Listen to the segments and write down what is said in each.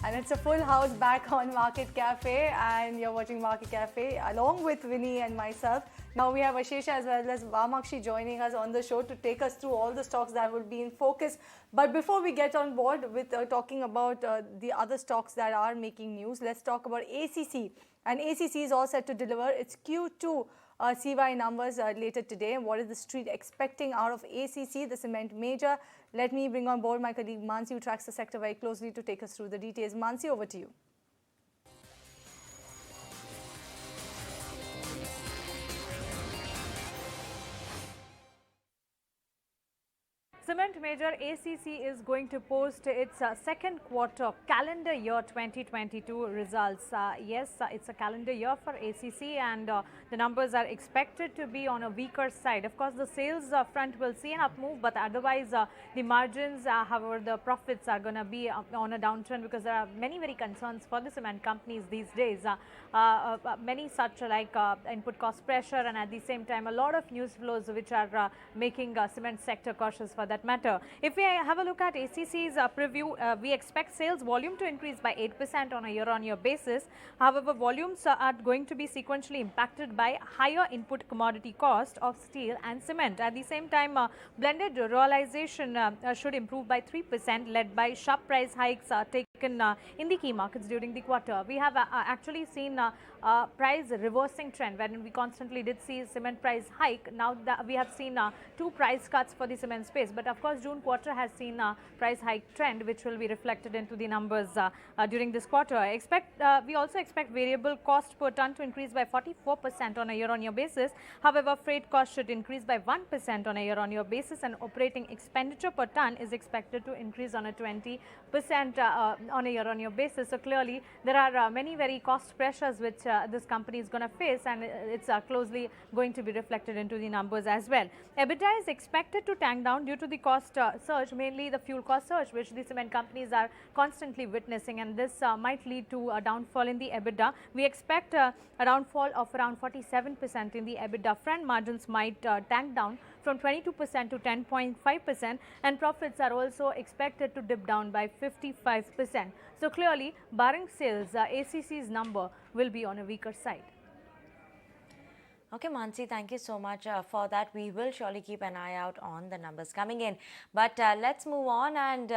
And it's a full house back on Market Cafe, and you're watching Market Cafe along with Vinny and myself. Now we have Ashesha as well as Vamakshi joining us on the show to take us through all the stocks that will be in focus. But before we get on board with talking about the other stocks that are making news, let's talk about ACC. And ACC is all set to deliver its Q2 CY numbers later today. What is the street expecting out of ACC, the cement major? Let me bring on board my colleague Mansi, who tracks the sector very closely, to take us through the details. Mansi, over to you. Cement major ACC is going to post its second quarter calendar year 2022 results. Yes, it's a calendar year for ACC, and the numbers are expected to be on a weaker side. Of course, the sales front will see an up move, but otherwise the margins, however, the profits are going to be on a downtrend, because there are many concerns for the cement companies these days. Many such like input cost pressure, and at the same time a lot of news flows which are making cement sector cautious for that matter. If we have a look at ACC's preview, we expect sales volume to increase by 8% on a year-on-year basis. However, volumes are going to be sequentially impacted by higher input commodity cost of steel and cement. At the same time, blended realization should improve by 3%, led by sharp price hikes taken in the key markets during the quarter. We have actually seen price reversing trend, when we constantly did see cement price hike. Now that we have seen two price cuts for the cement space, but of course June quarter has seen a price hike trend, which will be reflected into the numbers during this quarter. We also expect variable cost per ton to increase by 44% on a year-on-year basis. However, freight cost should increase by 1% on a year-on-year basis, and operating expenditure per ton is expected to increase on a 20% on a year-on-year basis. So clearly there are many very cost pressures which this company is going to face, and it's closely going to be reflected into the numbers as well. EBITDA is expected to tank down due to the cost surge, mainly the fuel cost surge, which the cement companies are constantly witnessing, and this might lead to a downfall in the EBITDA. We expect a downfall of around 47% in the EBITDA front. Margins might tank down from 22% to 10.5%, and profits are also expected to dip down by 55%. So clearly, barring sales, ACC's number will be on a weaker side. Okay, Mansi, thank you so much for that. We will surely keep an eye out on the numbers coming in. But let's move on, and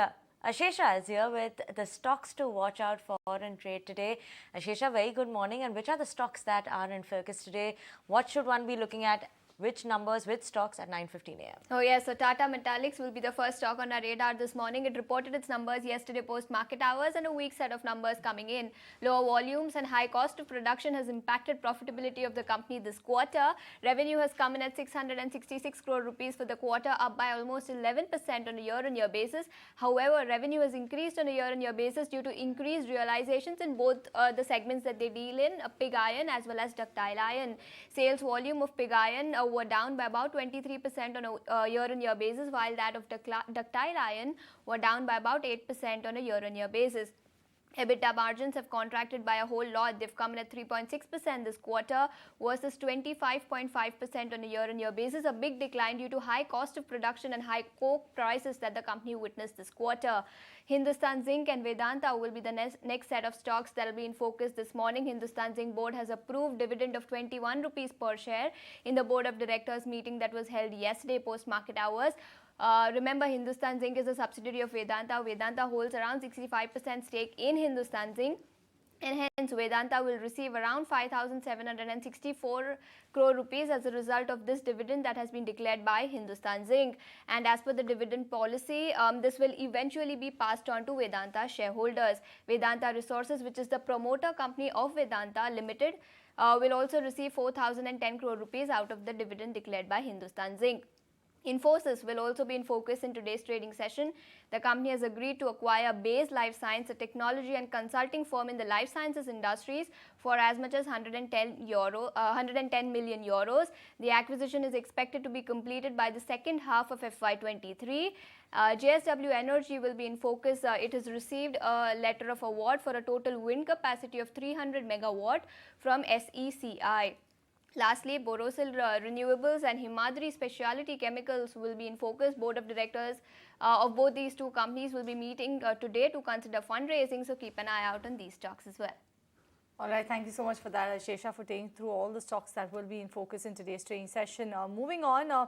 Ashesha is here with the stocks to watch out for and trade today. Ashesha, very good morning. And which are the stocks that are in focus today? What should one be looking at? Which numbers, which stocks at 9:15 a.m.? Oh yes, so Tata Metaliks will be the first stock on our radar this morning. It reported its numbers yesterday post market hours, and a weak set of numbers coming in. Lower volumes and high cost of production has impacted profitability of the company this quarter. Revenue has come in at 666 crore rupees for the quarter, up by almost 11% on a year-on-year basis. However, revenue has increased on a year-on-year basis due to increased realizations in both the segments that they deal in, pig iron as well as ductile iron. Sales volume of pig iron were down by about 23% on a year-on-year basis, while that of ductile iron were down by about 8% on a year-on-year basis. EBITDA margins have contracted by a whole lot. They've come in at 3.6% this quarter versus 25.5% on a year-on-year basis, a big decline due to high cost of production and high coke prices that the company witnessed this quarter. Hindustan Zinc and Vedanta will be the next set of stocks that will be in focus this morning. Hindustan Zinc Board has approved dividend of 21 rupees per share in the board of directors meeting that was held yesterday post market hours. Remember, Hindustan Zinc is a subsidiary of Vedanta. Vedanta holds around 65% stake in Hindustan Zinc, and hence Vedanta will receive around 5,764 crore rupees as a result of this dividend that has been declared by Hindustan Zinc. And as per the dividend policy, this will eventually be passed on to Vedanta shareholders. Vedanta Resources, which is the promoter company of Vedanta Limited, will also receive 4,010 crore rupees out of the dividend declared by Hindustan Zinc. Infosys will also be in focus in today's trading session. The company has agreed to acquire Base Life Science, a technology and consulting firm in the life sciences industries, for as much as 110 million euros. The acquisition is expected to be completed by the second half of FY23. JSW Energy will be in focus. It has received a letter of award for a total wind capacity of 300 megawatt from SECI. Lastly, Borosil Renewables and Himadri Specialty Chemicals will be in focus. Board of directors of both these two companies will be meeting today to consider fundraising, so keep an eye out on these stocks as well. All right, thank you so much for that, Ashesha, for taking through all the stocks that will be in focus in today's trading session. Moving on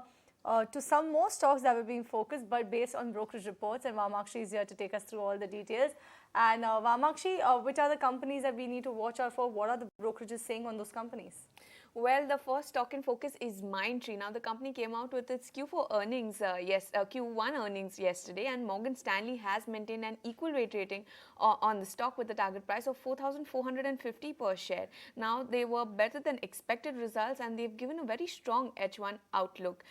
to some more stocks that will be in focus, but based on brokerage reports, and Vamakshi is here to take us through all the details. And Vamakshi, which are the companies that we need to watch out for? What are the brokerages saying on those companies? Well, the first stock in focus is Mindtree. Now, the company came out with its Q4 earnings, Q1 earnings yesterday, and Morgan Stanley has maintained an equal weight rating on the stock with a target price of 4,450 per share. Now, they were better than expected results, and they've given a very strong H1 outlook.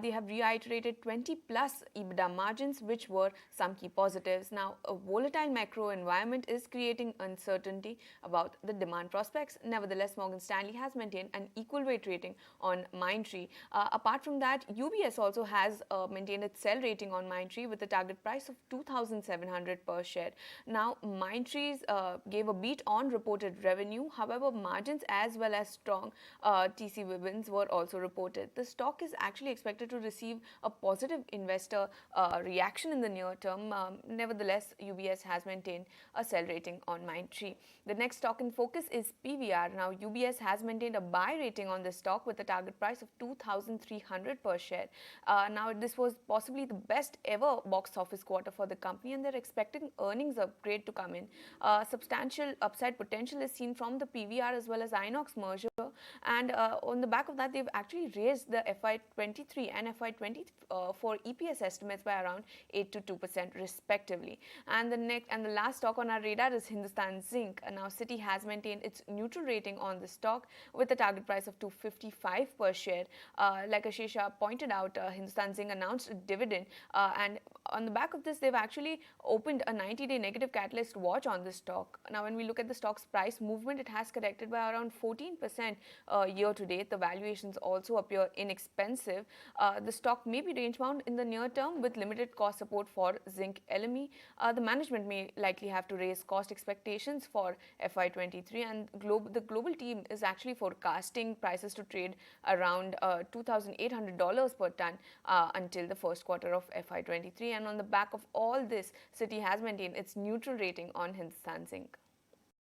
They have reiterated 20 plus EBITDA margins, which were some key positives. Now, a volatile macro environment is creating uncertainty about the demand prospects. Nevertheless, Morgan Stanley has maintained an equal weight rating on Mindtree. Apart from that, UBS also has maintained its sell rating on Mindtree with a target price of 2,700 per share. Now, Mindtree gave a beat on reported revenue. However, margins as well as strong TC wins were also reported. The stock is actually expected to receive a positive investor reaction in the near term. Nevertheless, UBS has maintained a sell rating on Mindtree. The next stock in focus is PVR. Now, UBS has maintained a buy rating on the stock with a target price of 2,300 per share. Now, this was possibly the best ever box office quarter for the company, and they're expecting earnings upgrade to come in. Substantial upside potential is seen from the PVR as well as Inox merger, and on the back of that, they've actually raised the FY23 and FY24 EPS estimates by around 8 to 2% respectively. And the last stock on our radar is Hindustan Zinc. Now, Citi has maintained its neutral rating on the stock with a target price of 255 per share. Like Ashesha pointed out, Hindustan Zinc announced a dividend, and on the back of this, they've actually opened a 90-day negative catalyst watch on the stock. Now, when we look at the stock's price movement, it has corrected by around 14% year to date. The valuations also appear inexpensive. The stock may be range bound in the near term with limited cost support for Zinc LME. The management may likely have to raise cost expectations for FY23, and the global team is actually forecasting prices to trade around $2,800 per ton until the first quarter of FY23. And on the back of all this, Citi has maintained its neutral rating on Hindustan Zinc.